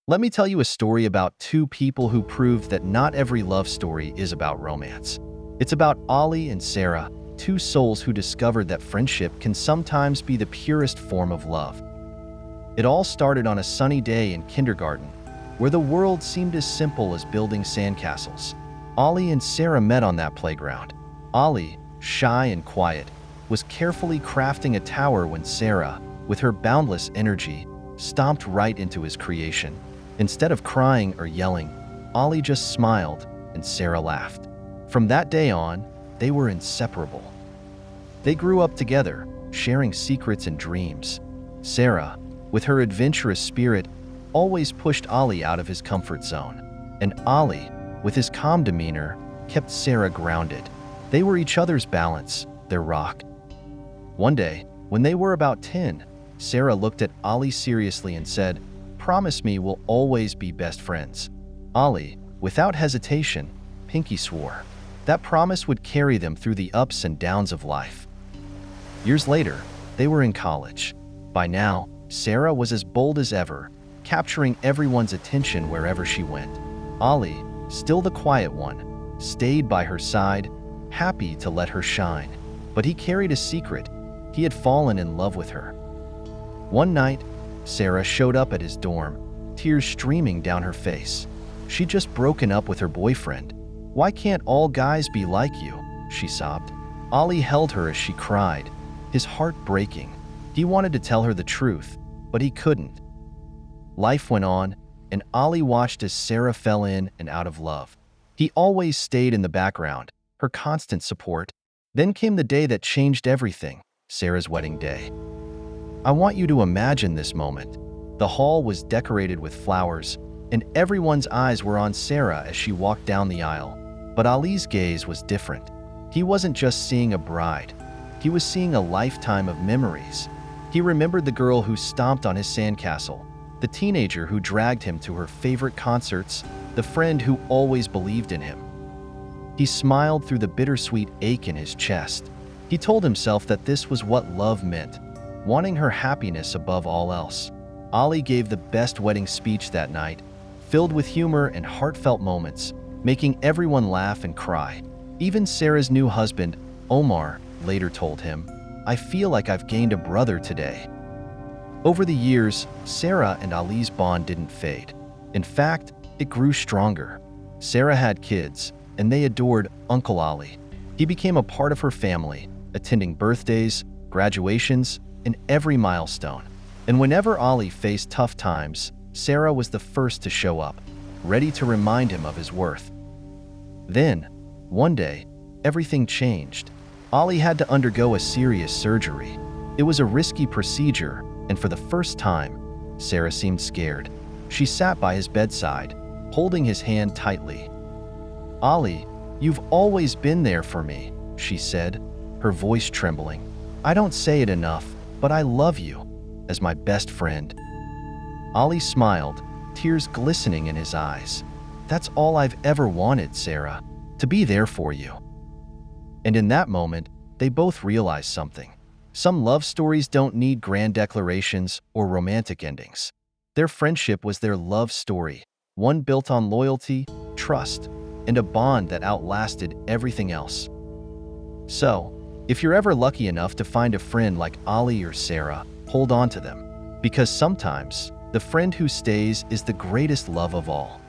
Let me tell you a story about two people who proved that not every love story is about romance. It's about Ali and Sara, two souls who discovered that friendship can sometimes be the purest form of love. It all started on a sunny day in kindergarten, where the world seemed as simple as building sandcastles. Ali and Sara met on that playground. Ali, shy and quiet, was carefully crafting a tower when Sara, with her boundless energy, stomped right into his creation. Instead of crying or yelling, Ali just smiled and Sara laughed. From that day on, they were inseparable. They grew up together, sharing secrets and dreams. Sara, with her adventurous spirit, always pushed Ali out of his comfort zone. And Ali, with his calm demeanor, kept Sara grounded. They were each other's balance, their rock. One day, when they were about 10, Sara looked at Ali seriously and said, "Promise me we'll always be best friends." Ali, without hesitation, pinky swore. That promise would carry them through the ups and downs of life. Years later, they were in college. By now, Sara was as bold as ever, capturing everyone's attention wherever she went. Ali, still the quiet one, stayed by her side, happy to let her shine. But he carried a secret. He had fallen in love with her. One night, Sara showed up at his dorm, tears streaming down her face. She'd just broken up with her boyfriend. "Why can't all guys be like you?" she sobbed. Ali held her as she cried, his heart breaking. He wanted to tell her the truth, but he couldn't. Life went on, and Ali watched as Sara fell in and out of love. He always stayed in the background, her constant support. Then came the day that changed everything, Sara's wedding day. I want you to imagine this moment. The hall was decorated with flowers, and everyone's eyes were on Sara as she walked down the aisle. But Ali's gaze was different. He wasn't just seeing a bride. He was seeing a lifetime of memories. He remembered the girl who stomped on his sandcastle, the teenager who dragged him to her favorite concerts, the friend who always believed in him. He smiled through the bittersweet ache in his chest. He told himself that this was what love meant, wanting her happiness above all else. Ali gave the best wedding speech that night, filled with humor and heartfelt moments, making everyone laugh and cry. Even Sara's new husband, Omar, later told him, "I feel like I've gained a brother today." Over the years, Sara and Ali's bond didn't fade. In fact, it grew stronger. Sara had kids, and they adored Uncle Ali. He became a part of her family, attending birthdays, graduations, and every milestone. And whenever Ali faced tough times, Sara was the first to show up, ready to remind him of his worth. Then, one day, everything changed. Ali had to undergo a serious surgery. It was a risky procedure, and for the first time, Sara seemed scared. She sat by his bedside, holding his hand tightly. "Ali, you've always been there for me," she said, her voice trembling. "I don't say it enough, but I love you, as my best friend." Ali smiled, tears glistening in his eyes. "That's all I've ever wanted, Sara, to be there for you." And in that moment, they both realized something. Some love stories don't need grand declarations or romantic endings. Their friendship was their love story, one built on loyalty, trust, and a bond that outlasted everything else. So, if you're ever lucky enough to find a friend like Ali or Sara, hold on to them. Because sometimes, the friend who stays is the greatest love of all.